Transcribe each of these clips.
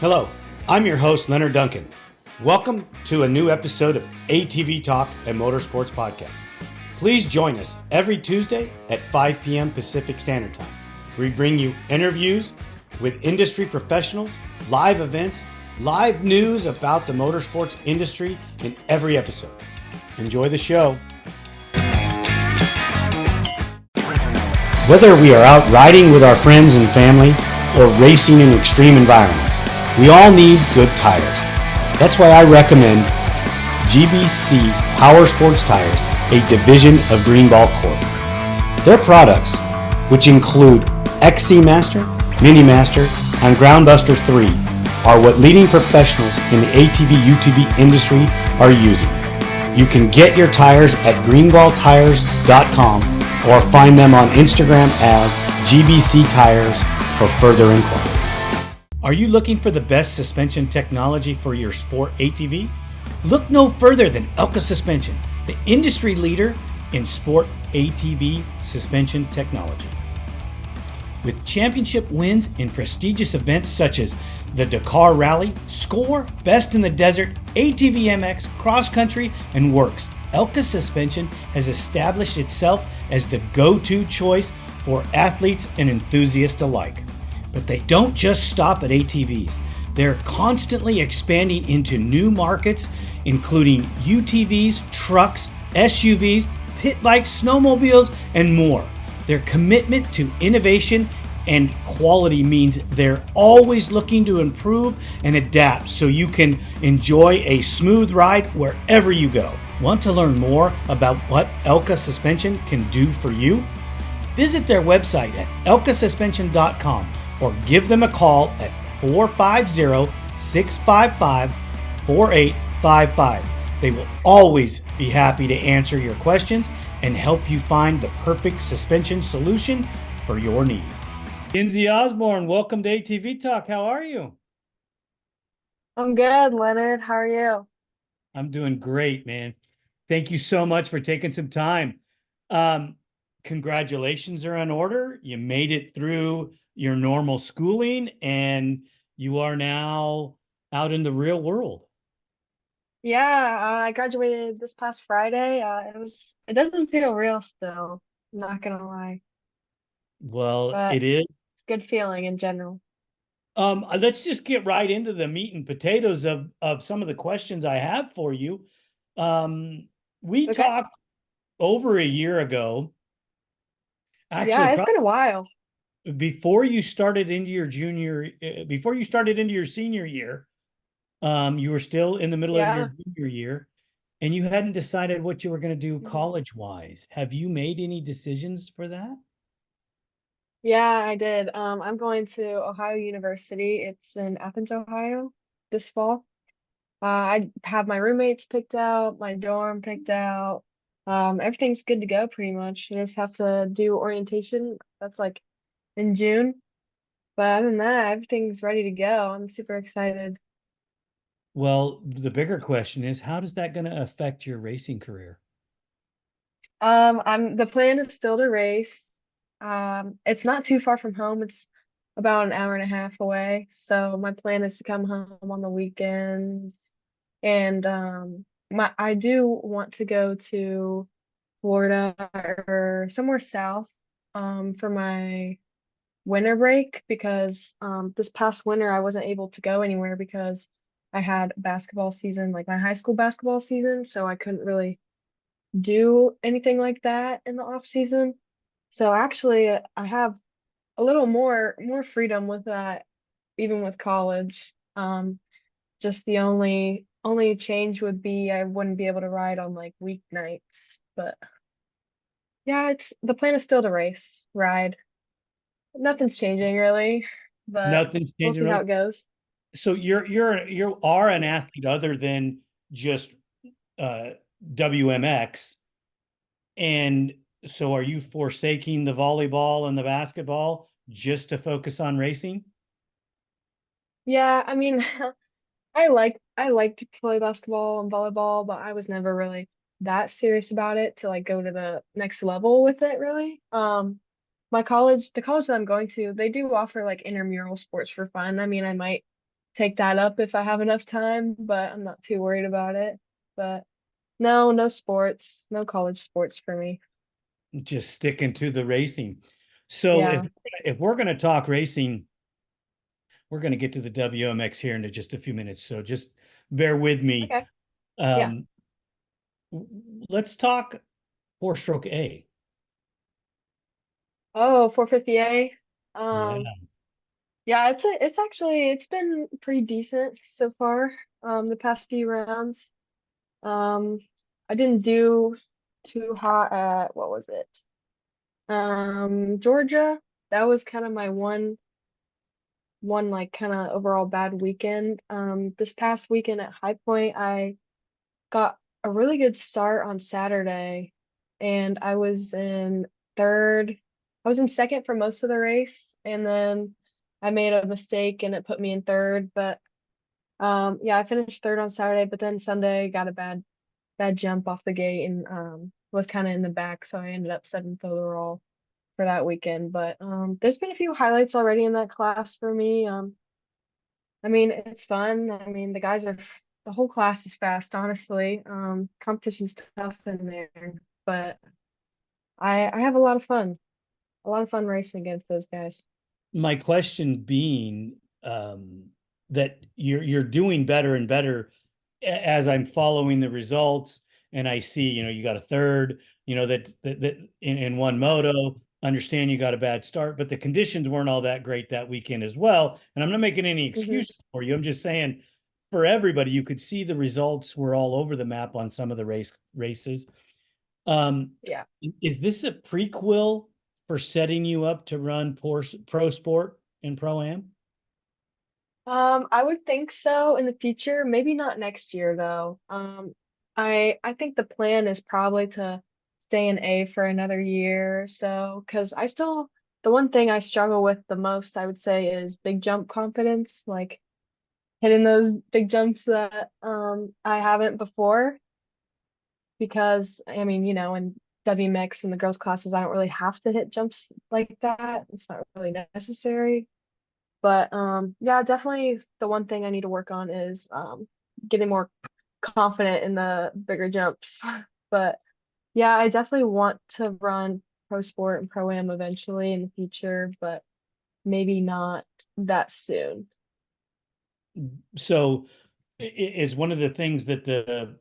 Hello, I'm your host, Leonard Duncan. Welcome to a new episode of ATV-TALK and Motorsports Podcast. Please join us every Tuesday at 5 p.m. Pacific Standard Time. We bring you interviews with industry professionals, live events, live news about the motorsports industry in every episode. Enjoy the show. Whether we are out riding with our friends and family or racing in extreme environments, we all need good tires. That's why I recommend GBC Power Sports Tires, a division of Greenball Corp. Their products, which include XC Master, Mini Master, and Groundbuster 3, are what leading professionals in the ATV-UTV industry are using. You can get your tires at greenballtires.com or find them on Instagram as GBC Tires for further inquiries. Are you looking for the best suspension technology for your sport ATV? Look no further than Elka Suspension, the industry leader in sport ATV suspension technology. With championship wins in prestigious events such as the Dakar Rally, SCORE, Best in the Desert, ATV MX, Cross Country, and Works, Elka Suspension has established itself as the go-to choice for athletes and enthusiasts alike. But they don't just stop at ATVs. They're constantly expanding into new markets, including UTVs, trucks, SUVs, pit bikes, snowmobiles, and more. Their commitment to innovation and quality means they're always looking to improve and adapt so you can enjoy a smooth ride wherever you go. Want to learn more about what Elka Suspension can do for you? Visit their website at elkasuspension.com or give them a call at 450-655-4855. They will always be happy to answer your questions and help you find the perfect suspension solution for your needs. Kinsey Osborn, welcome to ATV Talk. How are you? I'm good, Leonard. How are you? I'm doing great, man. Thank you so much for taking some time. Congratulations are in order. You made it through your normal schooling and you are now out in the real world. Yeah, I graduated this past Friday. It doesn't feel real still, I'm not gonna lie, Well, but it is. it's a good feeling in general. Let's just get right into the meat and potatoes of some of the questions I have for you. We Okay. talked over a year ago, actually, Yeah, it's probably been a while. before you started into your before you started into your senior year. You were still in the middle of your Yeah. junior year, and you hadn't decided what you were going to do Mhm. college-wise. Have you made any decisions for that? Yeah, I did. I'm going to Ohio University. It's in Athens, Ohio, this fall. I have my roommates picked out, my dorm picked out. Everything's good to go pretty much. You just have to do orientation. That's like in June. But other than that, everything's ready to go. I'm super excited. Well, the bigger question is, how does that going to affect your racing career? I'm the plan is still to race. It's not too far from home. It's about an hour and a half away. So my plan is to come home on the weekends. And I do want to go to Florida or somewhere south for my winter break because this past winter I wasn't able to go anywhere because I had basketball season, like my high school basketball season, so I couldn't really do anything like that in the off season. So actually I have a little more freedom with that even with college. Just the only change would be I wouldn't be able to ride on like weeknights, but yeah, it's the plan is still to ride. Nothing's changing really, but Nothing's we'll changing see how really. it goes. So you are an athlete other than just uh, WMX, and so are you forsaking the volleyball and the basketball just to focus on racing? Yeah, I mean, I like to play basketball and volleyball, but I was never really that serious about it to like go to the next level with it really. The college that I'm going to, they do offer like intramural sports for fun. I mean, I might take that up if I have enough time, but I'm not too worried about it. But no, no sports, no college sports for me. Just sticking to the racing. So Yeah. if we're going to talk racing, we're going to get to the WMX here in just a few minutes. So just bear with me. Okay. Yeah. Um, let's talk four-stroke A. Oh, 450A. Yeah. Yeah, it's been pretty decent so far. The past few rounds. Um, I didn't do too hot at what was it? Georgia. That was kind of my one like kind of overall bad weekend. This past weekend at High Point, I got a really good start on Saturday, and I was in third. I was in second for most of the race, and then I made a mistake and it put me in third. But yeah, I finished third on Saturday, but then Sunday got a bad jump off the gate and was kind of in the back, so I ended up seventh overall for that weekend. But there's been a few highlights already in that class for me. I mean, it's fun. I mean, the whole class is fast, honestly. Competition's tough in there, but I have a lot of fun racing against those guys. My question being that you're doing better and better as I'm following the results and I see, you got a third, that in one moto, understand you got a bad start, but the conditions weren't all that great that weekend as well. And I'm not making any Hmm. excuses for you. I'm just saying for everybody, you could see the results were all over the map on some of the races. Um, Yeah. is this a prequel for setting you up to run pro sport and pro am? I would think so in the future. Maybe not next year though. I think the plan is probably to stay in A for another year or so, because the one thing I struggle with the most, I would say, is big jump confidence, like hitting those big jumps that I haven't before. Because I mean, in WMX and the girls' classes, I don't really have to hit jumps like that. It's not really necessary. But yeah, definitely the one thing I need to work on is getting more confident in the bigger jumps. But yeah, I definitely want to run pro sport and pro am eventually in the future, but maybe not that soon. So it's one of the things that the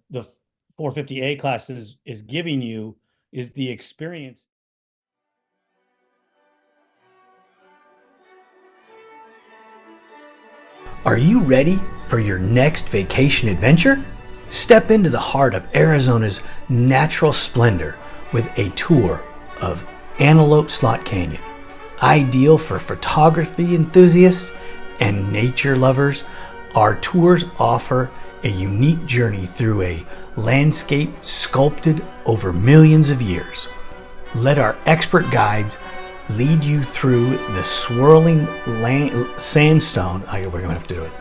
450A class is giving you is the experience. Are you ready for your next vacation adventure? Step into the heart of Arizona's natural splendor with a tour of Antelope Slot Canyon. Ideal for photography enthusiasts and nature lovers, our tours offer a unique journey through a landscape sculpted over millions of years. Let our expert guides lead you through the swirling sandstone. We're going to have to do it.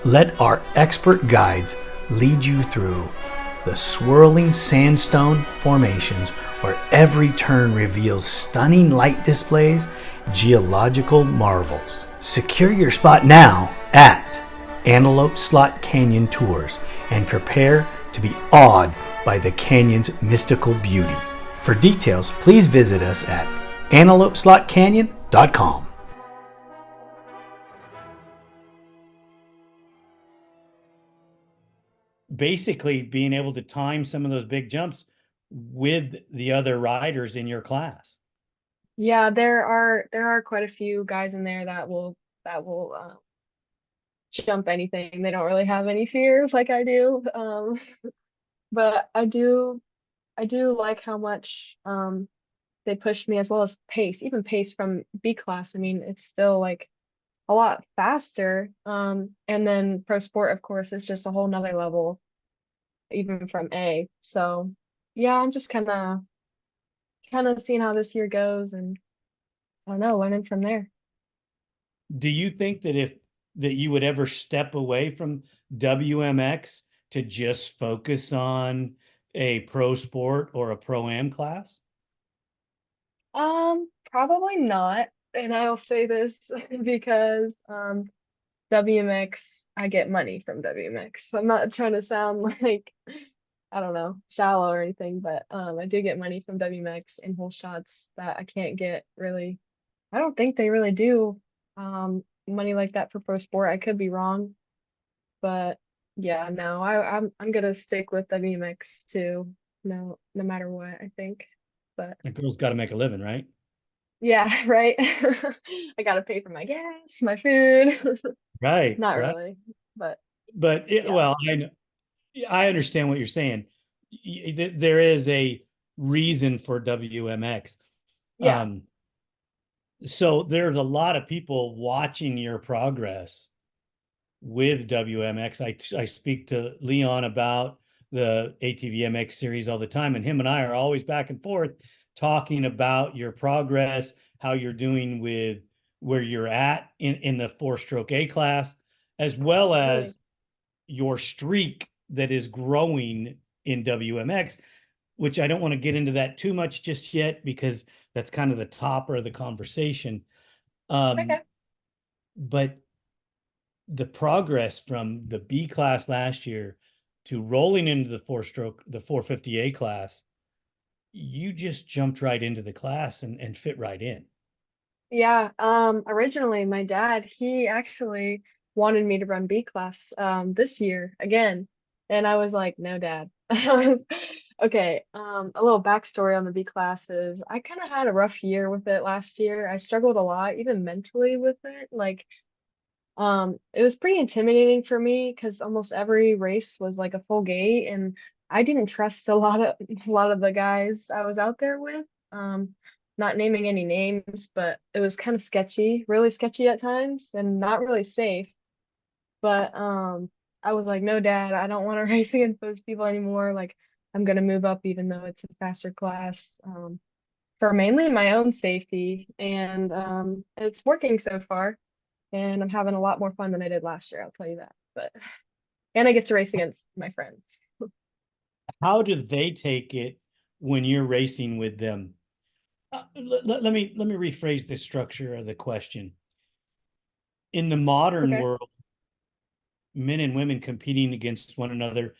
Let our expert guides lead you through the swirling sandstone formations where every turn reveals stunning light displays, geological marvels. Secure your spot now at Antelope Slot Canyon Tours and prepare to be awed by the canyon's mystical beauty. For details, please visit us at antelopeslotcanyon.com. Basically being able to time some of those big jumps with the other riders in your class. Yeah, there are quite a few guys in there that will jump anything. They don't really have any fears like I do. But I do like how much they pushed me as well as pace, even pace from B class. I mean, it's still like a lot faster. And then pro sport, of course, is just a whole nother level, even from A. So yeah, I'm just kind of seeing how this year goes, and I don't know, learning from there. Do you think that if that you would ever step away from WMX to just focus on a pro sport or a pro am class? Probably not. And I'll say this because WMX, I get money from WMX. I'm not trying to sound like, I don't know, shallow or anything, but I do get money from WMX in whole shots that I can't get really. I don't think they really do money like that for pro sport. I could be wrong, but yeah, no, I'm gonna stick with WMX too. No matter what, I think. But A girl's got to make a living, right? yeah, right. I gotta pay for my gas, my food. Right, Not right. really, but But yeah. well, I understand what you're saying. There is a reason for WMX. Yeah. Um, so there's a lot of people watching your progress with WMX. I speak to Leon about the ATV-MX series all the time, and him and I are always back and forth talking about your progress, how you're doing with where you're at in the four-stroke A class, as well Really. as your streak that is growing in WMX, which I don't want to get into that too much just yet because that's kind of the topper of the conversation. Um, Okay. but the progress from the B class last year to rolling into the 450A class, you just jumped right into the class and fit right in. Yeah, originally my dad, he actually wanted me to run B class this year again. And I was like, no, dad. Okay, a little backstory on the B classes. I kind of had a rough year with it last year. I struggled a lot, even mentally with it. Like, it was pretty intimidating for me because almost every race was like a full gate, and I didn't trust a lot of a lot of the guys I was out there with. Not naming any names, but it was kind of sketchy, really sketchy at times, and not really safe. But I was like, no, Dad, I don't want to race against those people anymore. Like, I'm gonna move up, even though it's a faster class, for mainly my own safety, and it's working so far and I'm having a lot more fun than I did last year, I'll tell you that. But and I get to race against my friends. How do they take it when you're racing with them? Let me rephrase the structure of the question. In the modern Okay. world, men and women competing against one another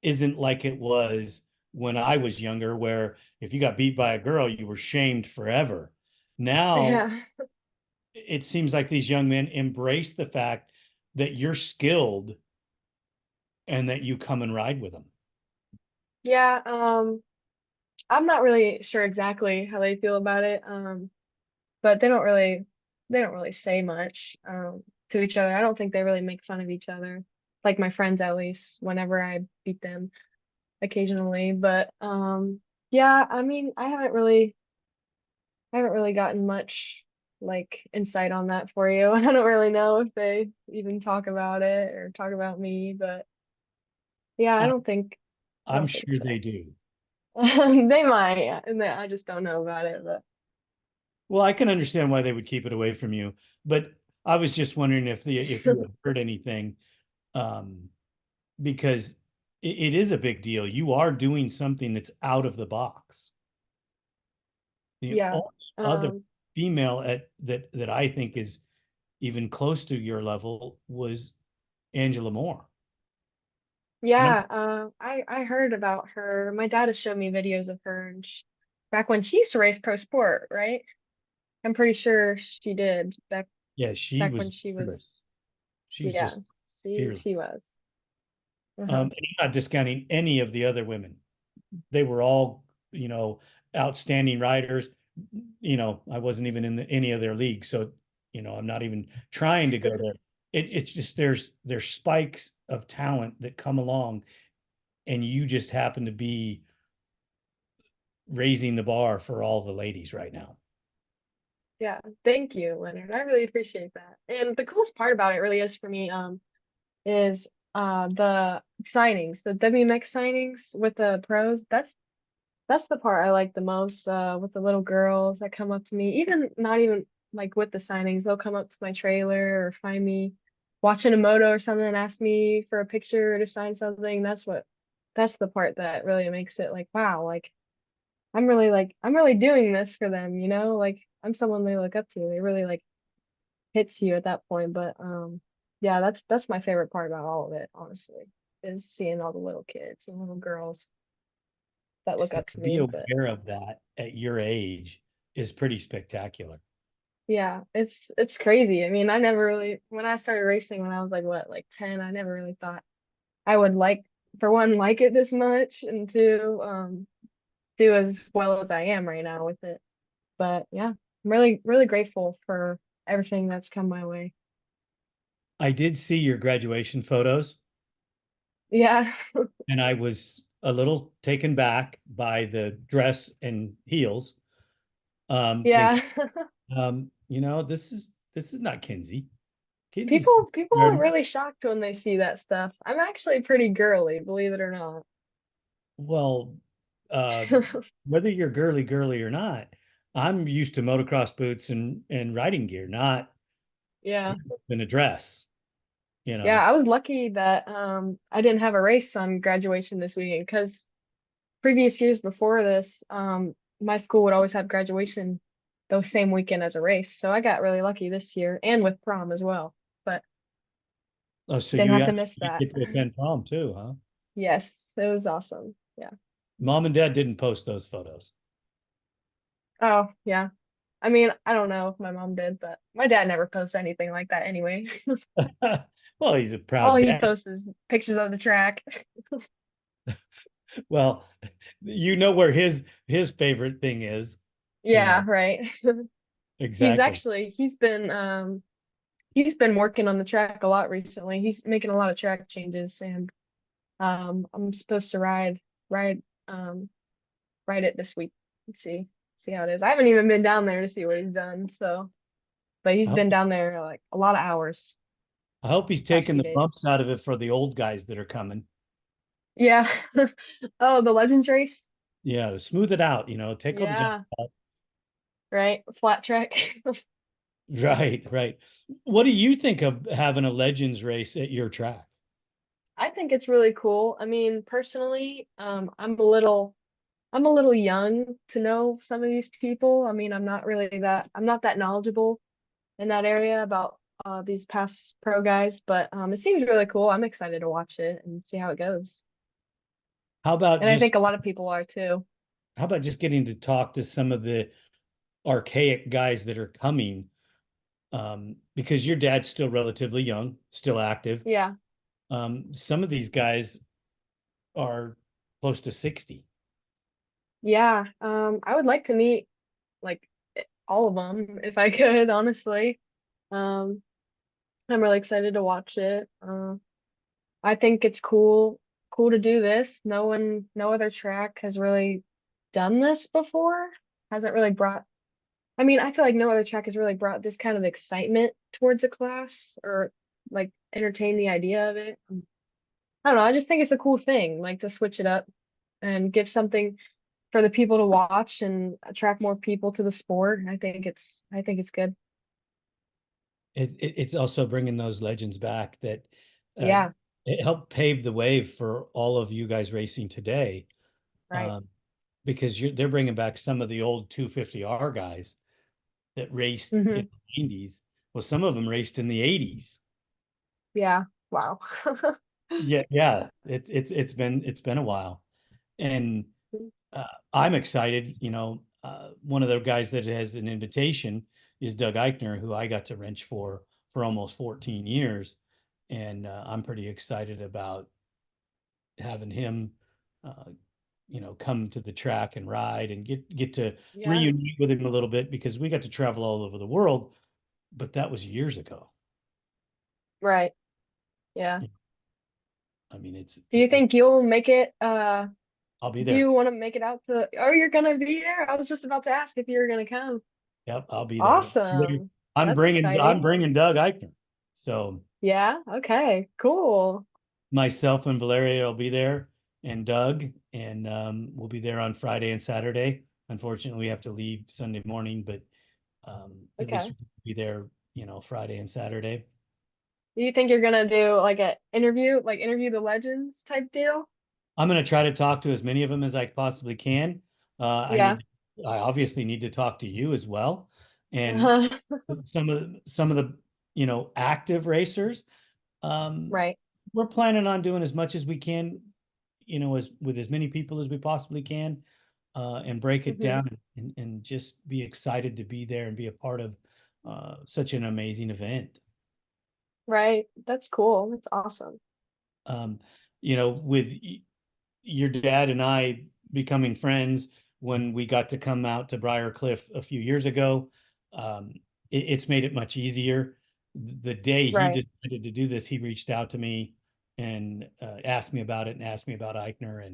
isn't like it was when I was younger, where if you got beat by a girl, you were shamed forever. Now Yeah. it seems like these young men embrace the fact that you're skilled and that you come and ride with them. Yeah, I'm not really sure exactly how they feel about it. But they don't really say much to each other. I don't think they really make fun of each other. Like my friends at least, whenever I beat them occasionally. But yeah, I mean, I haven't really gotten much like insight on that for you. I don't really know if they even talk about it or talk about me, but yeah, I I, don't think I I'm don't think sure so. they do. They might, yeah, and I just don't know about it, but Well, I can understand why they would keep it away from you, but I was just wondering if you had heard anything, um, because it is a big deal. You are doing something that's out of the box. The yeah. only other Um, female that I think is even close to your level was Angela Moore. And I'm yeah, I heard about her. My dad has showed me videos of her and back when she used to race pro sport, right? I'm pretty sure she did Yeah, she back when was she was, fearless. She was yeah, just she fearless. was. Uh-huh. And I'm not discounting any of the other women. They were all, outstanding riders. I wasn't even in any of their leagues, so I'm not even trying to go there. It's just there's spikes of talent that come along, and you just happen to be raising the bar for all the ladies right now. Yeah, thank you, Leonard. I really appreciate that. And the coolest part about it really is for me, is the signings, the WMX signings with the pros. That's the part I like the most, with the little girls that come up to me, even not even like with the signings, they'll come up to my trailer or find me watching a moto or something and ask me for a picture or to sign something. That's the part that really makes it like, wow, like I'm really doing this for them, like I'm someone they look up to. It really like hits you at that point. But Yeah, that's my favorite part about all of it, honestly, is seeing all the little kids and little girls that look To up to be me. But aware of that at your age is pretty spectacular. yeah, it's crazy. I mean, I never really when I started racing when I was like what, like 10, I never really thought I would like for one like it this much and two do as well as I am right now with it. But yeah, I'm really grateful for everything that's come my way. I did see your graduation photos, Yeah. and I was a little taken back by the dress and heels, thinking, Yeah. this is not Kinsey. Kinsey's People are very really shocked when they see that stuff. I'm actually pretty girly, believe it or not. well, uh, whether you're girly or not, I'm used to motocross boots and riding gear, not Yeah. in a dress, you Yeah, know. I was lucky that I didn't have a race on graduation this weekend because previous years before this, my school would always have graduation the same weekend as a race. So I got really lucky this year and with prom as well. But Oh, so didn't you have to miss actually that. get to attend prom too, huh? Yes, it was awesome. Yeah. Mom and dad didn't post those photos. Oh, yeah. I mean, I don't know if my mom did, but my dad never posts anything like that anyway. Well, he's a All proud he dad. posts is pictures of the track. Well, you know where his favorite thing is, you Yeah, know. right. He's Exactly. actually he's been working on the track a lot recently. He's making a lot of track changes and I'm supposed to ride um ride it this week. Let's see how it is. I haven't even been down there to see what he's done, so but he's I been hope, down there like a lot of hours I hope he's past taking few the days. bumps out of it for the old guys that are coming. Yeah. Oh, the Legends race? Yeah, to smooth it out, take all the junk Yeah, out. right. Flat track. Right, right. What do you think of having a Legends race at your track? I think it's really cool. I mean, personally, I'm a little young to know some of these people. I mean, I'm not that knowledgeable in that area about these past pro guys, but it seems really cool. I'm excited to watch it and see how it goes. How about And I just think a lot of people are too. how about just getting to talk to some of the archaic guys that are coming? Because your dad's still relatively young, still active. Yeah. Some of these guys are close to 60. Yeah. I would like to meet like all of them if I could, honestly. Um, I'm really excited to watch it. I think it's cool to do this. No other track has really done this before. Hasn't really brought, I mean, I feel like no other track has really brought this kind of excitement towards a class or like entertain the idea of it. I don't know. I just think it's a cool thing, like to switch it up and give something for the people to watch and attract more people to the sport. I think it's good. It's also bringing those legends back that uh, Yeah, it helped pave the way for all of you guys racing today, right. um, because they're bringing back some of the old 250R guys that raced in Hmm. the 90s. Well, some of them raced in the 80s. Yeah. Wow. Yeah, yeah, it's been a while, and uh, I'm excited. One of the guys that has an invitation is Doug Eichner, who I got to wrench for almost 14 years, and I'm pretty excited about having him, uh, come to the track and ride and get to Yeah, reunite with him a little bit because we got to travel all over the world, but that was years ago. right. Yeah. I mean, it's Do you think you'll make it I'll be do there. you want to make it out to oh you're gonna be there? I was just about to ask if you were gonna come. Yep, I'll be there. Awesome. I'm That's bringing I'm exciting. bringing Doug Eichner. So Yeah, okay, cool. myself and Valeria will be there, and Doug, and we'll be there on Friday and Saturday. Unfortunately, we have to leave Sunday morning, but at least Okay. we'll be there, Friday and Saturday. Do you think you're gonna do like a interview, like interview the legends type deal? I'm going to try to talk to as many of them as I possibly can. Yeah. I obviously need to talk to you as well, and Uh-huh. some of the active racers. Um, Right. we're planning on doing as much as we can, as with as many people as we possibly can, and break it Hmm. down and just be excited to be there and be a part of such an amazing event. Right. That's cool. That's awesome. Um, with your dad and I becoming friends when we got to come out to Briar Cliff a few years ago, um, it's made it much easier. The day he Right. decided to do this, he reached out to me and asked me about it and asked me about Eichner,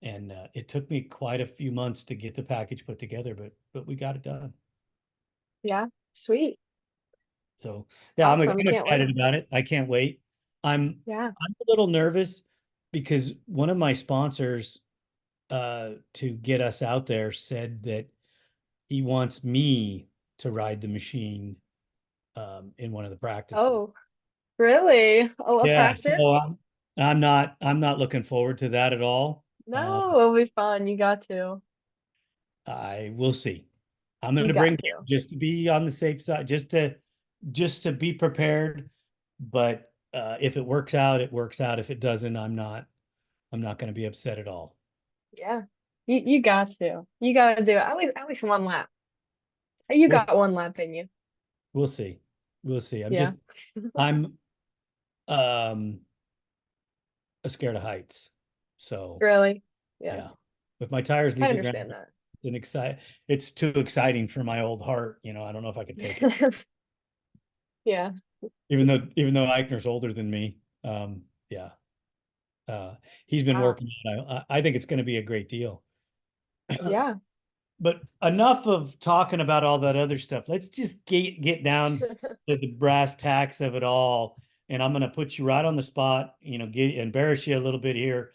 and it took me quite a few months to get the package put together, but we got it done. Yeah. Sweet. So yeah, Awesome. I'm Can't excited wait. about it. I can't wait. Yeah. I'm a little nervous because one of my sponsors to get us out there said that he wants me to ride the machine in one of the practices. Oh, really? Oh, a Yeah, so practice? I'm not looking forward to that at all. No, it'll be fun. You got to. I will see. I'm going You to bring got him to. just to be on the safe side, just to be prepared. But if it works out, it works out. If it doesn't, I'm not going to be upset at all. Yeah. You got to. You got to do it. At least one lap. You We'll got one lap in you. we'll see. We'll see. Yeah. I'm um scared of heights. So Really? Yeah. yeah. If my tires I leave the ground, understand that. it's too exciting for my old heart. I don't know if I could take it. Yeah. Even though Eichner's older than me. Yeah. Uh he's been Wow. working on it. I think it's going to be a great deal. Yeah. But enough of talking about all that other stuff. Let's just get down to the brass tacks of it all. And I'm going to put you right on the spot, embarrass you a little bit here.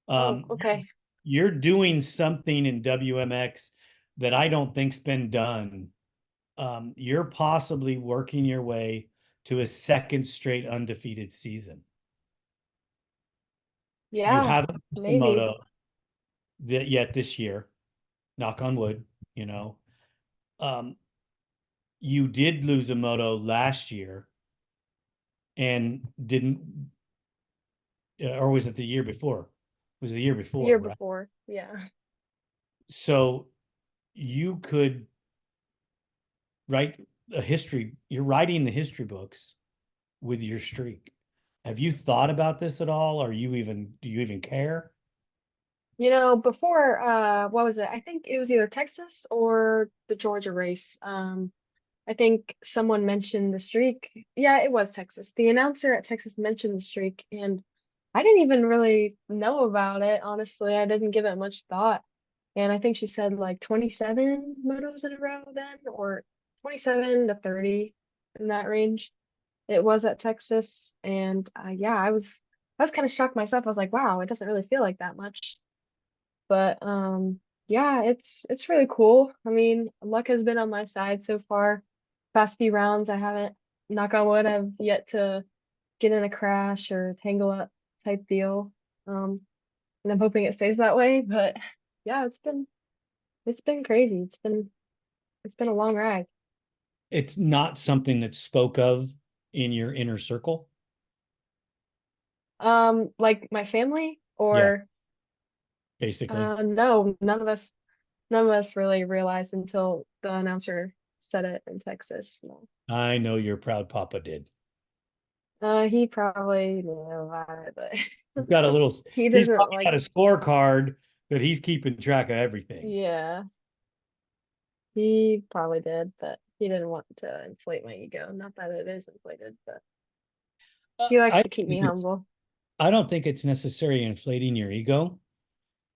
Oh, Um, okay. you're doing something in WMX that I don't think's been done. You're possibly working your way to a second straight undefeated season. You Yeah. haven't won a Maybe. moto yet this year, knock on wood, you know. Um, you did lose a moto last year and didn't, or was it the year before? It was the year before, Year right? before. Yeah. So you could write a history, you're writing the history books with your streak. Have you thought about this at all? Do you even care? Before what was it? I think it was either Texas or the Georgia race. I think someone mentioned the streak. Yeah, it was Texas. The announcer at Texas mentioned the streak, and I didn't even really know about it, honestly. I didn't give it much thought. And I think she said like 27 motos in a row then, or 27 to 30 in that range. It was at Texas, and yeah, I was kind of shocked myself. I was like, wow, it doesn't really feel like that much. But yeah, it's really cool. I mean, luck has been on my side so far. Past few rounds, I haven't, knock on wood, I've yet to get in a crash or tangle up type deal. And I'm hoping it stays that way. But yeah, it's been crazy. It's been a long ride. It's not something that's spoke of in your inner circle. Like my family Yeah, or basically. no, none of us really realized until the announcer said it in Texas. No. I know your proud papa did. He probably knew about it, He's but got a little, he he's doesn't probably like, got a scorecard that he's keeping track of everything. yeah, he probably did, but he didn't want to inflate my ego. Not that it is inflated, but he likes I to keep me think it's, humble. I don't think it's necessarily inflating your ego.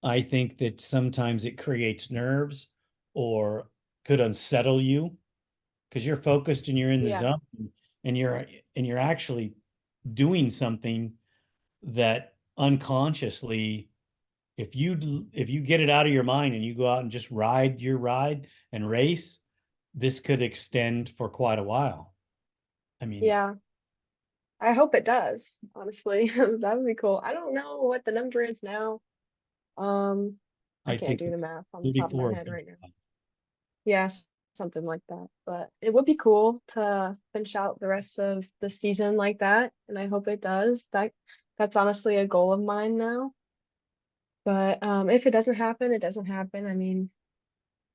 I think that sometimes it creates nerves or could unsettle you because you're focused and you're in the Yeah, zone and you're actually doing something that unconsciously, if you get it out of your mind and you go out and just ride your ride and race, this could extend for quite a while. I mean, yeah. I hope it does, honestly. That would be cool. I don't know what the number is now. Um, I I can't think do the it's math on the top of my 34. head right now. Yes. something like that. But it would be cool to finish out the rest of the season like that, and I hope it does. That's honestly a goal of mine now. But if it doesn't happen, it doesn't happen. I mean,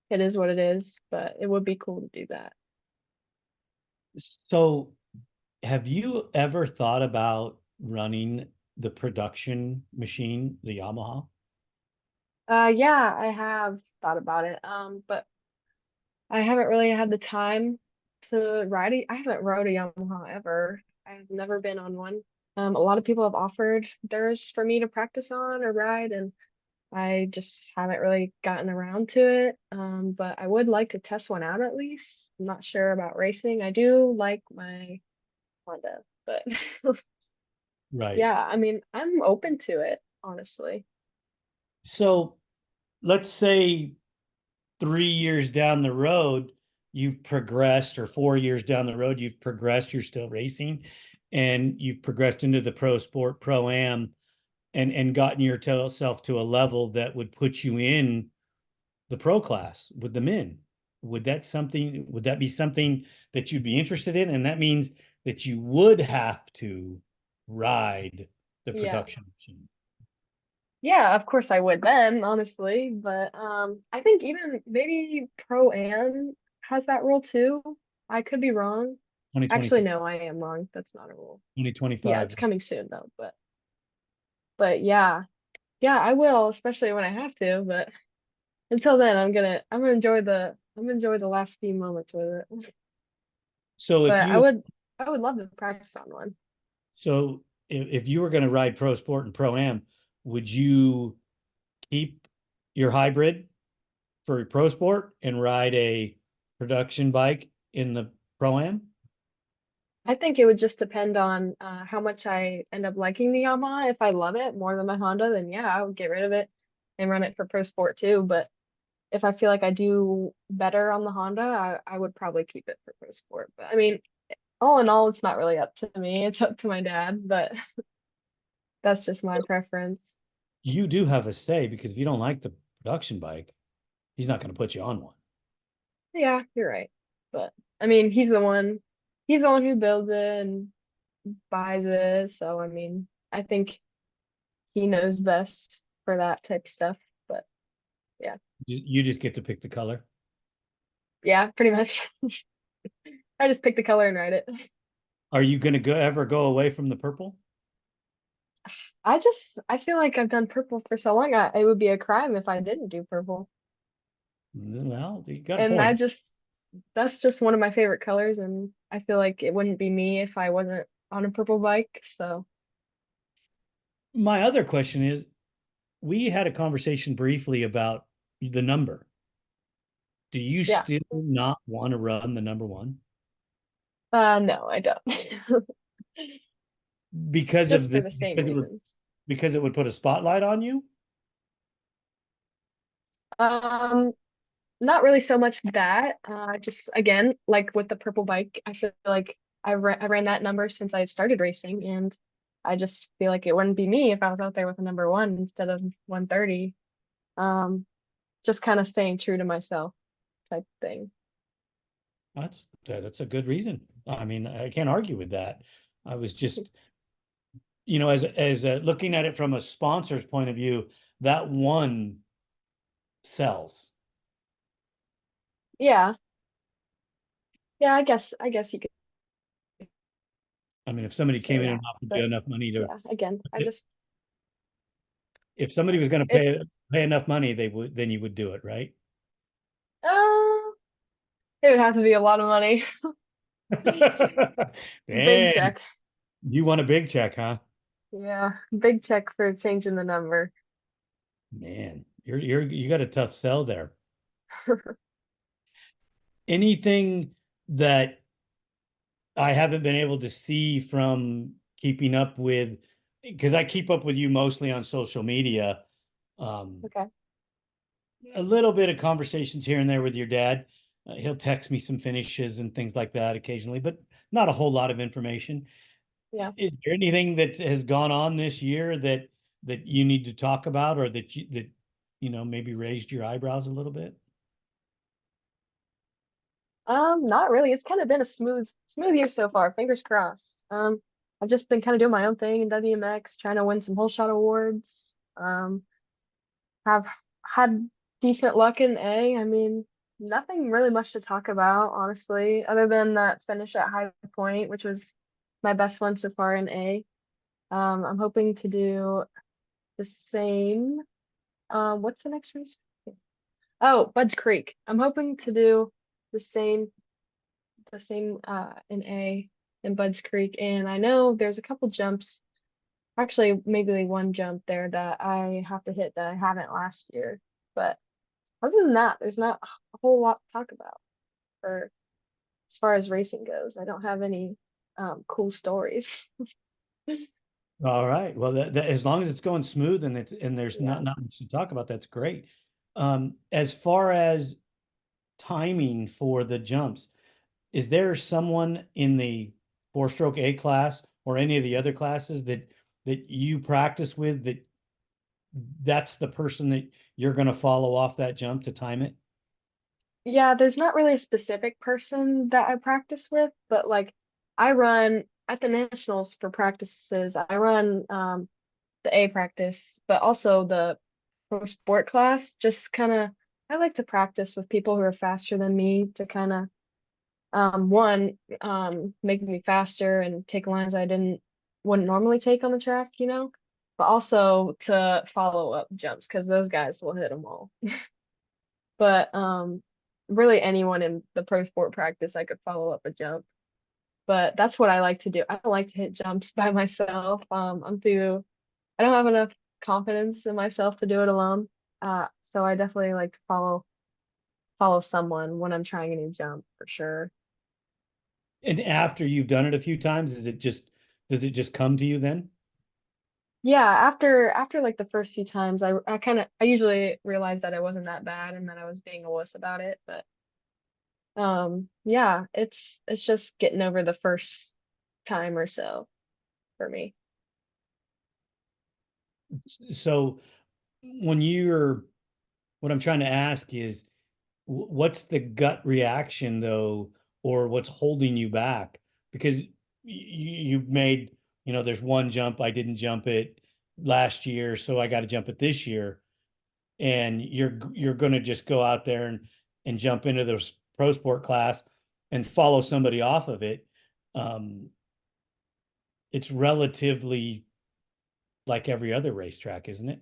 it is what it is, but it would be cool to do that. So, have you ever thought about running the production machine, the Yamaha? Yeah, I have thought about it. But I haven't really had the time to ride it. I haven't rode a Yamaha ever. I've never been on one. A lot of people have offered theirs for me to practice on or ride, and I just haven't really gotten around to it. But I would like to test one out at least. I'm not sure about racing. I do like my Honda, but Right. yeah, I mean, I'm open to it, honestly. So, let's say 3 years down the road, you've progressed, or 4 years down the road, you've progressed, you're still racing, and you've progressed into the pro sport, pro am, and gotten yourself to a level that would put you in the pro class with the men. Would that be something that you'd be interested in? And that means that you would have to ride the Yeah. production machine. Yeah, of course I would then, honestly, but I think even maybe Pro Am has that rule too. I could be wrong. Actually, 2025, no, I am wrong. That's not a rule. Yeah, 2025. it's coming soon though, but yeah. Yeah, I will, especially when I have to, but until then I'm gonna enjoy the last few moments with it. So if But you I would love to practice on one. so if you were going to ride pro sport and pro am, would you keep your hybrid for pro sport and ride a production bike in the pro am? I think it would just depend on how much I end up liking the Yamaha. If I love it more than my Honda, then yeah, I would get rid of it and run it for Pro Sport too. But if I feel like I do better on the Honda, I would probably keep it for Pro Sport. But I mean, all in all, it's not really up to me. It's up to my dad, but that's just my preference. You do have a say, because if you don't like the production bike, he's not going to put you on one. Yeah, you're right. But I mean, he's the one who builds it and buys it. So I mean, I think he knows best for that type stuff. But yeah. You just get to pick the color. Yeah, pretty much. I just pick the color and write it. Are you going to ever go away from the purple? I feel like I've done purple for so long. It would be a crime if I didn't do purple. Well, you got a And point. that's just one of my favorite colors, and I feel like it wouldn't be me if I wasn't on a purple bike. So My other question is, we had a conversation briefly about the number. Do you yeah. still not want to run the number one No, I don't. because Just of for the the same reasons. because it would put a spotlight on you? Um, Not really so much that. Just again, like with the purple bike, I feel like I ran that number since I started racing, and I just feel like it wouldn't be me if I was out there with a number one instead of 130. Um, just kind of staying true to myself type thing. That's a good reason. I mean, I can't argue with that. I was just, as looking at it from a sponsor's point of view, that one sells. Yeah, yeah. I guess you could I mean, if somebody say came in that, and offered you but enough money to, yeah, again, I just if somebody was going to if pay enough money, then you would do it, right? uh, it would have to be a lot of money. Big Man, check. you want a big check, huh? Yeah, big check for changing the number. Man, you got a tough sell there. Anything that I haven't been able to see from keeping up with, because I keep up with you mostly on social media. Um, Okay. a little bit of conversations here and there with your dad. He'll text me some finishes and things like that occasionally, but not a whole lot of information. Yeah. Is there anything that has gone on this year that you need to talk about, or that maybe raised your eyebrows a little bit? Not really. It's kind of been a smooth year so far. Fingers crossed. I've just been kind of doing my own thing in WMX, trying to win some whole shot awards. Have had decent luck in A. I mean, nothing really much to talk about, honestly, other than that finish at High Point, which was my best one so far in A. I'm hoping to do the same. What's the next race? Oh, Budds Creek. I'm hoping to do the same in A in Budds Creek. And I know there's a couple jumps, actually maybe one jump there that I have to hit that I haven't last year. But other than that, there's not a whole lot to talk about for as far as racing goes. I don't have any cool stories. All right. Well, as long as it's going smooth and there's Yeah. not much to talk about, that's great. As far as timing for the jumps, is there someone in the four-stroke A class or any of the other classes that you practice with that's the person that you're going to follow off that jump to time it? Yeah, there's not really a specific person that I practice with, but like I run at the nationals for practices. I run the A practice, but also the pro sport class. Just kind of, I like to practice with people who are faster than me to kind of one make me faster and take lines I wouldn't normally take on the track, but also to follow up jumps because those guys will hit them all. But really anyone in the pro sport practice I could follow up a jump. But that's what I like to do. I don't like to hit jumps by myself. I don't have enough confidence in myself to do it alone. So I definitely like to follow someone when I'm trying a new jump for sure. And after you've done it a few times, does it just come to you then? Yeah, after like the first few times, I usually realized that I wasn't that bad and that I was being a wuss about it. But yeah, it's just getting over the first time or so for me. So when you're, what I'm trying to ask is, what's the gut reaction though, or what's holding you back? Because you've made, there's one jump, I didn't jump it last year, so I got to jump it this year. And you're going to just go out there and jump into the pro sport class and follow somebody off of it. Um, it's relatively like every other racetrack, isn't it?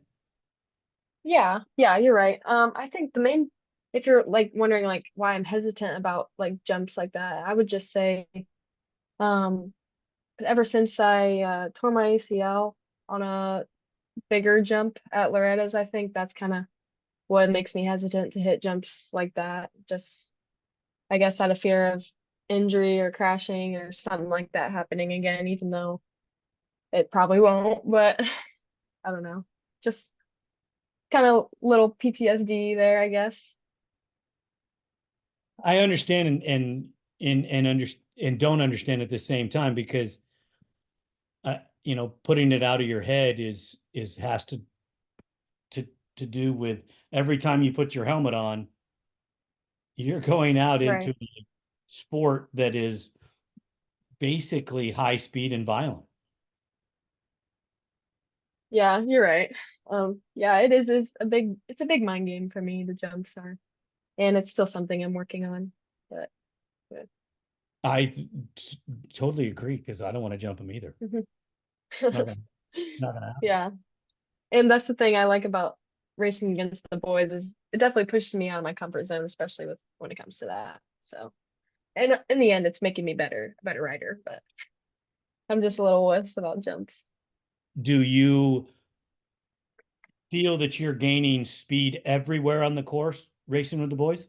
Yeah, you're right. I think if you're like wondering like why I'm hesitant about like jumps like that, I would just say, um, ever since I tore my ACL on a bigger jump at Loretta's, I think that's kind of what makes me hesitant to hit jumps like that. Just, I guess, out of fear of injury or crashing or something like that happening again, even though it probably won't. But I don't know. Just kind of little PTSD there, I guess. I understand and don't understand at the same time because putting it out of your head is has to to do with every time you put your helmet on, you're going out into Right. a sport that is basically high speed and violent. Yeah, you're right. Yeah, it's a big mind game for me, the jumps are. And it's still something I'm working on. But good. I totally agree because I don't want to jump them either. Not gonna, not gonna happen. Yeah. And that's the thing I like about racing against the boys is it definitely pushes me out of my comfort zone, especially with when it comes to that. So, and in the end, it's making me a better rider, but I'm just a little wuss about jumps. Do you feel that you're gaining speed everywhere on the course racing with the boys,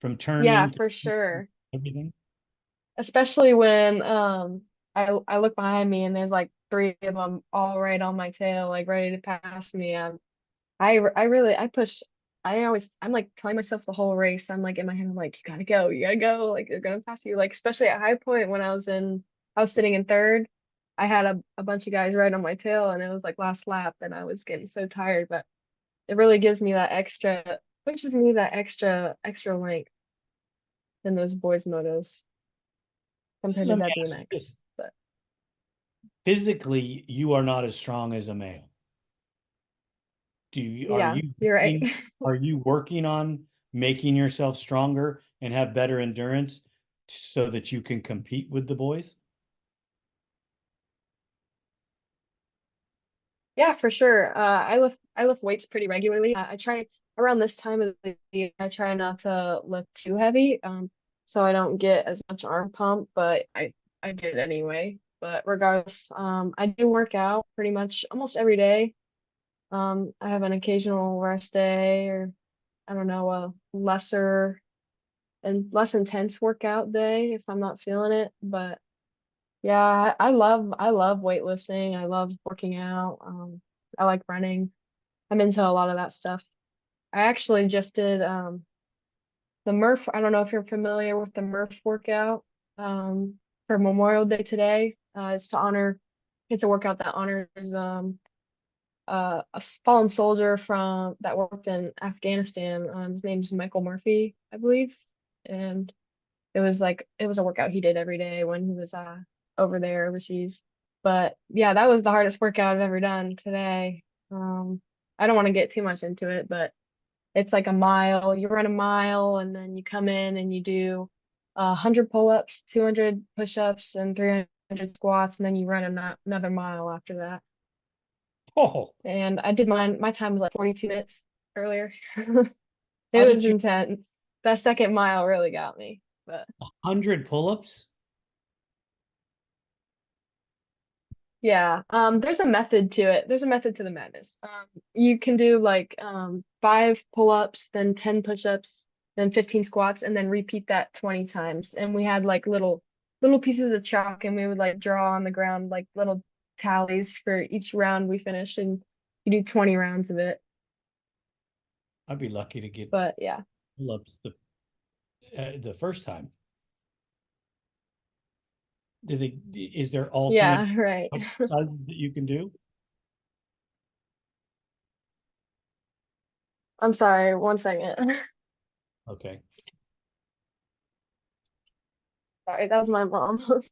from Yeah, turning to for sure. everything? Especially when I look behind me and there's like three of them all right on my tail, like ready to pass me. I really I push. I'm like telling myself the whole race. I'm like in my head. I'm like you gotta go. Like they're gonna pass you. Like especially at High Point when I was sitting in third. I had a bunch of guys right on my tail, and it was like last lap, and I was getting so tired. But it really gives me that extra, pushes me that extra length. in those boys motos compared to Let me that ask you BMX. this. But Physically, you are not as strong as a male. yeah, you're right. Are you working on making yourself stronger and have better endurance so that you can compete with the boys? Yeah, for sure. I lift weights pretty regularly. I try around this time of the year, I try not to lift too heavy, so I don't get as much arm pump, but I get it anyway. But regardless, I do work out pretty much almost every day. I have an occasional rest day or I don't know, a lesser and less intense workout day if I'm not feeling it. But yeah, I love weightlifting. I love working out. I like running. I'm into a lot of that stuff. I actually just did the Murph. I don't know if you're familiar with the Murph workout for Memorial Day today. It's to honor. It's a workout that honors a fallen soldier from that worked in Afghanistan. His name's Michael Murphy, I believe, and it was a workout he did every day when he was over there overseas. But yeah, that was the hardest workout I've ever done today. I don't want to get too much into it, but it's like a mile. You run a mile and then you come in and you do 100 pull-ups, 200 push-ups, and 300 squats, and then you run another mile after that. Oh, And I did my time was like 42 minutes earlier. how It did was you intense. That second mile really got me. But 100 pull-ups? yeah, there's a method to it. There's a method to the madness. You can do like 5 pull-ups, then 10 push-ups, then 15 squats, and then repeat that 20 times. And we had like little pieces of chalk, and we would like draw on the ground like little tallies for each round we finished, and you do 20 rounds of it. I'd be lucky to get But yeah, pull-ups the first time. Is there alternate yeah, right. exercises that you can do? I'm sorry, one second. Okay. Sorry, that was my mom.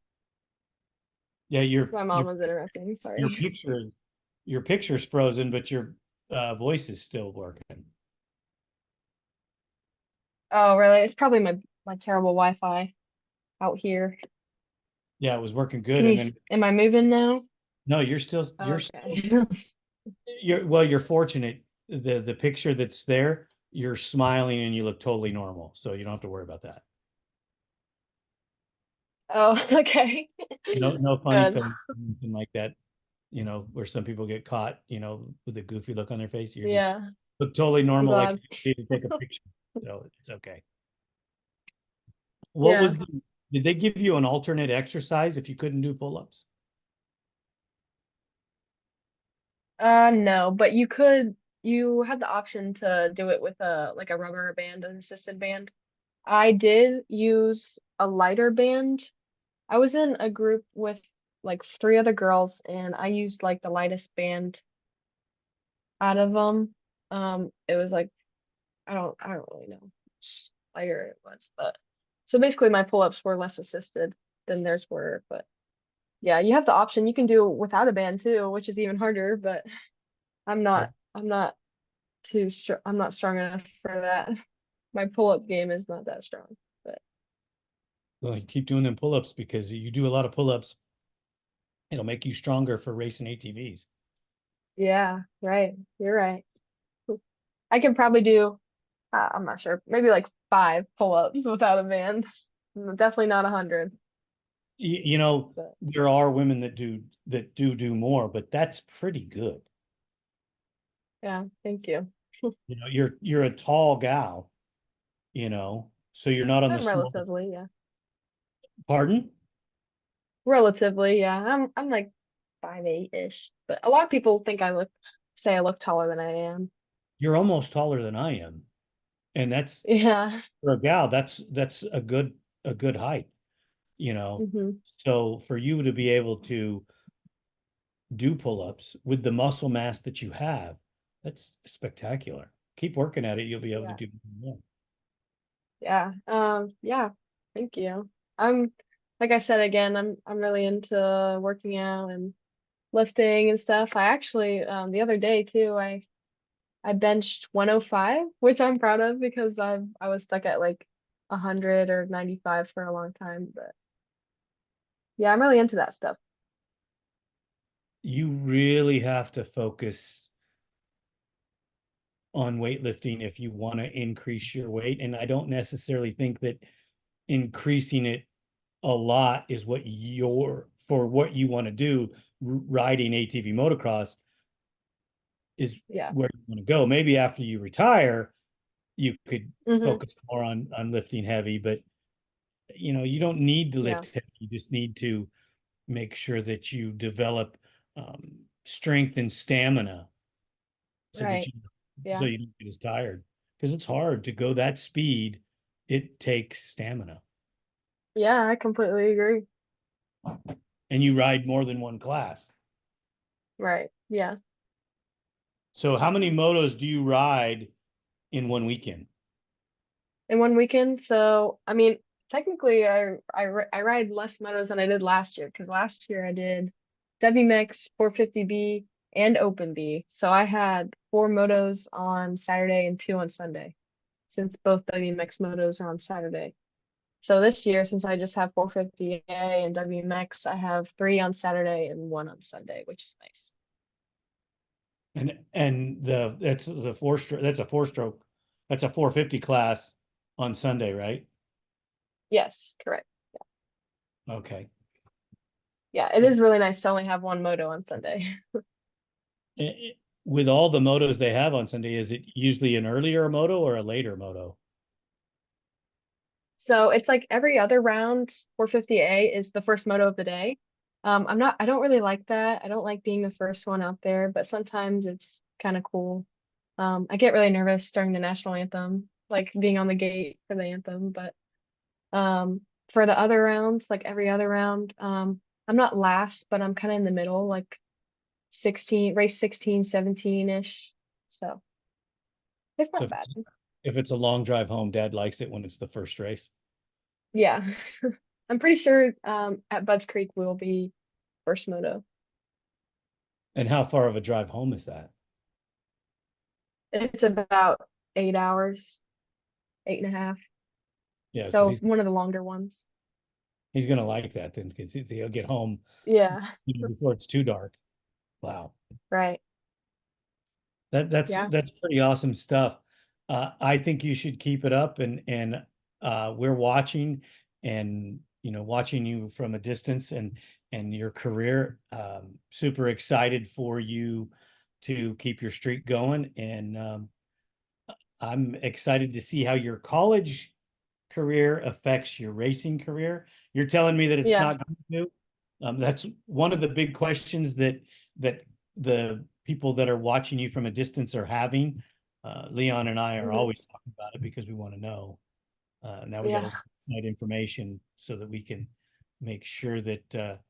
Yeah, My mom was interrupting. your Sorry. picture your picture's frozen, but your voice is still working. Oh, really? It's probably my terrible Wi-Fi out here. Yeah, it was working good, and then Am I moving now? no, Okay. you're fortunate. The picture that's there, you're smiling and you look totally normal, so you don't have to worry about that. Oh, okay. No funny Good. face, anything like that. Where some people get caught, with a goofy look on their face. You're just Yeah, look totally I'm normal, like glad. you need to take a picture. So it's okay. What Yeah. was did they give you an alternate exercise if you couldn't do pull-ups? No, but you had the option to do it with a rubber band, an assisted band. I did use a lighter band. I was in a group with like 3 other girls, and I used like the lightest band out of them. It was like I don't really know which lighter it was, but so basically my pull-ups were less assisted than theirs were. But yeah, you have the option. You can do without a band too, which is even harder, but I'm not too strong. I'm not strong enough for that. My pull-up game is not that strong. But Well, you keep doing them pull-ups because you do a lot of pull-ups. It'll make you stronger for racing ATVs. yeah, right. You're right. I can probably do I'm not sure, maybe like 5 pull-ups without a band. Definitely not 100. But There are women that do more, but that's pretty good. yeah, thank you. You're a tall gal, so you're not on the I'm smallest. relatively, yeah. Pardon? Relatively, yeah. I'm like 5'8" ish. But a lot of people think say I look taller than I am. You're almost taller than I am, and that's Yeah. for a gal. That's a good height, you know. hmm So for you to be able to do pull-ups with the muscle mass that you have, that's spectacular. Keep working at it. You'll be able to Yeah. do more. Yeah. Yeah. Thank you. I'm like I said again, I'm really into working out and lifting and stuff. I actually the other day too, I benched 105, which I'm proud of because I was stuck at like 100 or 95 for a long time. But yeah, I'm really into that stuff. You really have to focus on weightlifting if you want to increase your weight. And I don't necessarily think that increasing it a lot is for what you want to do. Riding ATV motocross is Yeah. where you want to go. Maybe after you retire, you could Hmm. focus more on lifting heavy, but you don't need to Yeah. lift heavy. You just need to make sure that you develop strength and stamina so that Right. you Yeah. don't get as tired, because it's hard to go that speed. It takes stamina, Yeah, I completely agree. and you ride more than one class. Right. Yeah. So how many motos do you ride in one weekend? In one weekend. So, I mean, technically, I ride less motos than I did last year because last year I did WMX 450B and Open B. So I had four motos on Saturday and two on Sunday, since both WMX motos are on Saturday. So this year, since I just have 450A and WMX, I have three on Saturday and one on Sunday, which is nice. And that's the four stroke. That's a four stroke. That's a 450 class on Sunday, right? Yes, correct. Okay. Yeah, it is really nice to only have one moto on Sunday. With all the motos they have on Sunday, is it usually an earlier moto or a later moto? So it's like every other round, 450A is the first moto of the day. I don't really like that. I don't like being the first one out there, but sometimes it's kind of cool. I get really nervous during the national anthem, like being on the gate for the anthem, but for the other rounds, like every other round, I'm not last, but I'm kind of in the middle, like 16, race 16, 17-ish. So it's So not bad. if it's a long drive home, Dad likes it when it's the first race. Yeah. I'm pretty sure at Budds Creek we'll be first moto. And how far of a drive home is that? It's about 8 hours, 8.5. Yeah, so So one of the longer ones. he's gonna like that then, because he'll get home Yeah, before it's too dark. Wow. right. That's Yeah. that's pretty awesome stuff. I think you should keep it up, and we're watching, and watching you from a distance, and your career. Super excited for you to keep your streak going, and I'm excited to see how your college career affects your racing career. You're telling me that it's Yeah. not going to. That's one of the big questions that the people that are watching you from a distance are having. Leon and I are Hmm. always talking about it because we want to know. Now we got Yeah. to inside information so that we can make sure that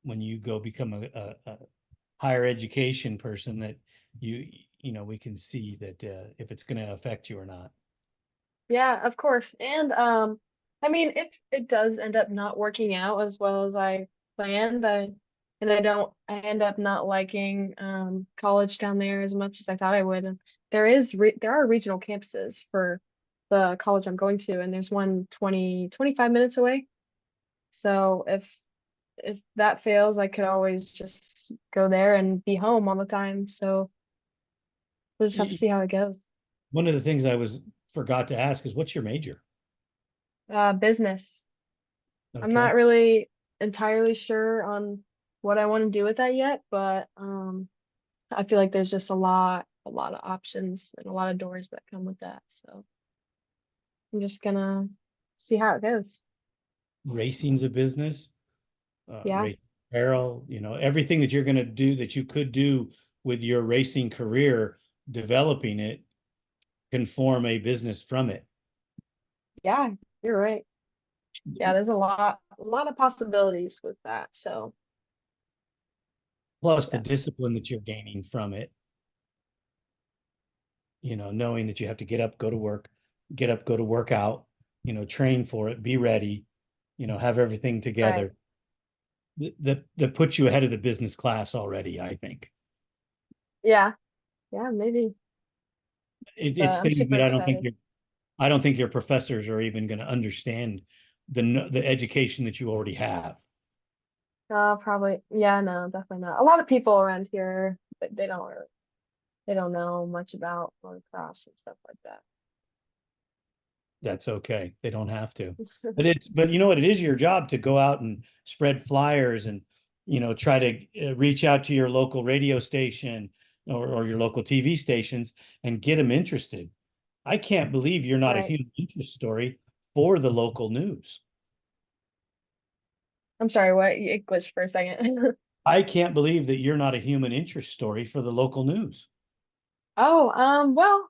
when you go become a higher education person, that we can see that if it's going to affect you or not. Yeah, of course. And I mean, if it does end up not working out as well as I planned, I end up not liking college down there as much as I thought I would. And there are regional campuses for the college I'm going to, and there's one 25 minutes away. So if that fails, I could always just go there and be home all the time. So we'll just have to see how it goes. One of the things I was forgot to ask is, what's your major? Business. I'm Okay. not really entirely sure on what I want to do with that yet, but I feel like there's just a lot of options and a lot of doors that come with that. So I'm just gonna see how it goes. Racing's a business, Yeah, race apparel, everything that you're going to do that you could do with your racing career, developing it can form a business from it. yeah, you're right. Yeah, there's a lot of possibilities with that. So Plus the yeah, discipline that you're gaining from it, knowing that you have to get up, go to work, get up, go to work out, train for it, be ready, have everything Right. together. That puts you ahead of the business class already, I think. Yeah. Yeah, maybe. It's But I'm things super that excited. I don't think your professors are even going to understand the education that you already have. Probably. Yeah, no, definitely not. A lot of people around here, but they don't know much about motocross and stuff like that. That's okay. They don't have to. But you know what? It is your job to go out and spread flyers and, try to reach out to your local radio station or your local TV stations and get them interested. I can't believe you're not a Right. huge interest story for the local news. I'm sorry, what? It glitched for a second. I can't believe that you're not a human interest story for the local news. Oh, well,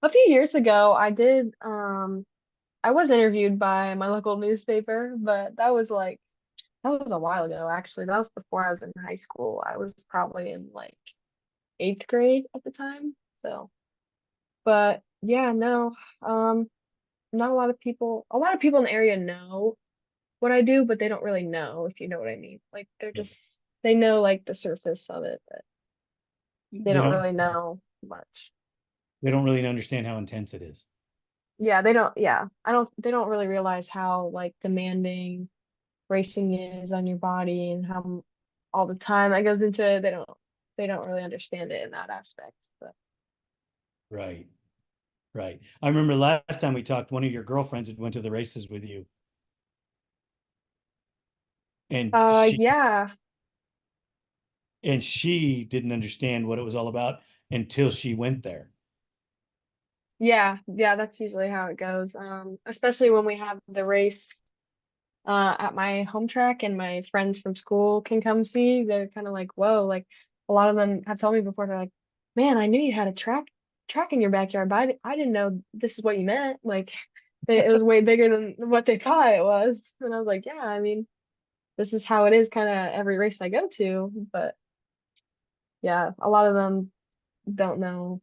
a few years ago I was interviewed by my local newspaper, but that was a while ago actually. That was before I was in high school. I was probably in like eighth grade at the time. So, but yeah, no, not a lot of people in the area know what I do, but they don't really know, if you know what I mean. Like Yeah. they know like the surface of it, but they They don't don't really know much. they don't really understand how intense it is. Yeah, they don't, yeah. They don't really realize how like demanding racing is on your body and how all the time that goes into it. They don't really understand it in that aspect. But Right. Right. I remember last time we talked, one of your girlfriends had went to the races with you, and yeah. she didn't understand what it was all about until she went there. Yeah, that's usually how it goes. Especially when we have the race at my home track and my friends from school can come see. They're kind of like, whoa, like a lot of them have told me before, they're like, man, I knew you had a track in your backyard, but I didn't know this is what you meant. Like it was way bigger than what they thought it was. And I was like, yeah, I mean, this is how it is kind of every race I go to. But yeah, a lot of them don't know.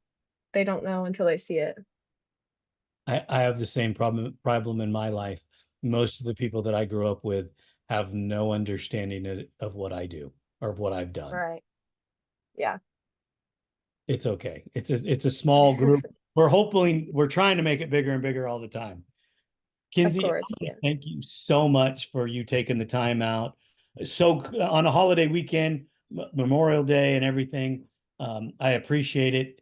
They don't know until they see it. I have the same problem in my life. Most of the people that I grew up with have no understanding of what I do or of what I've done. Right. Yeah. It's okay. It's a small group. We're trying to make it bigger and bigger all the time. Of Kinsey, I course. wanna Yeah. thank you so much for you taking the time out. So on a holiday weekend, Memorial Day and everything, I appreciate it.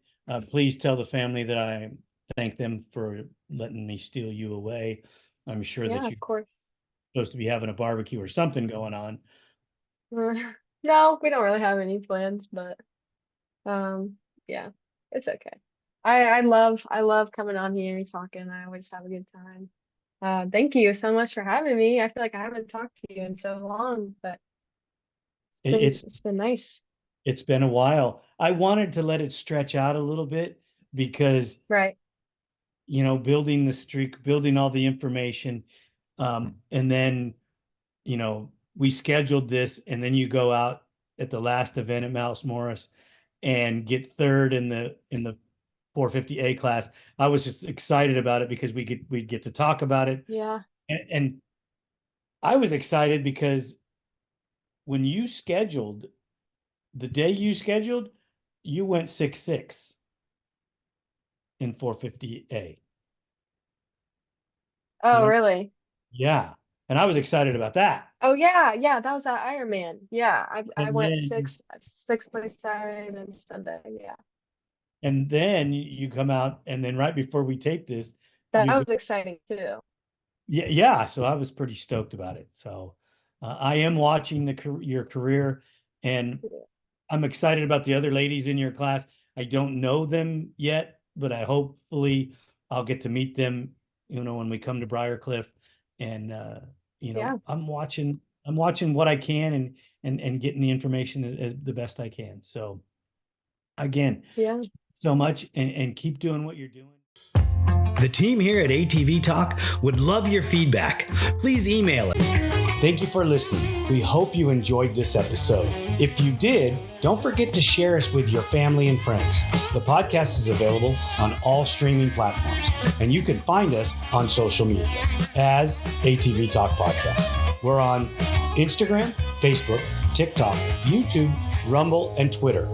Please tell the family that I thank them for letting me steal you away. I'm sure that Yeah, you're of course. supposed to be having a barbecue or something going on. No, we don't really have any plans, but um, yeah, it's okay. I love coming on here and talking. I always have a good time. Thank you so much for having me. I feel like I haven't talked to you in so long, but It, it's it's been nice. it's been a while. I wanted to let it stretch out a little bit because Right. building the streak, building all the information, and then we scheduled this, and then you go out at the last event at Mouse Morris and get third in the 450A class. I was just excited about it because we'd get to talk about it. Yeah. And I was excited because when you scheduled, the day you scheduled, you went 6-6 in 450A. Oh, really? Yeah. And I was excited about that. Oh, yeah. That was at Ironman. Yeah, I And went then six place Saturday and Sunday. Yeah, and then you come out, and then right before we tape this, that you go, was exciting too. yeah. So I was pretty stoked about it. So I am watching your career, and I'm excited about the other ladies in your class. I don't know them yet, but hopefully I'll get to meet them, when we come to Briarcliff. And Yeah, I'm watching what I can and getting the information the best I can. So again, yeah. so much, and keep doing what you're doing. The team here at ATV Talk would love your feedback. Please email it Thank you for listening. We hope you enjoyed this episode. If you did, don't forget to share us with your family and friends. The podcast is available on all streaming platforms, and you can find us on social media as ATV-TALK Podcast. We're on Instagram, Facebook, TikTok, YouTube, Rumble, and Twitter.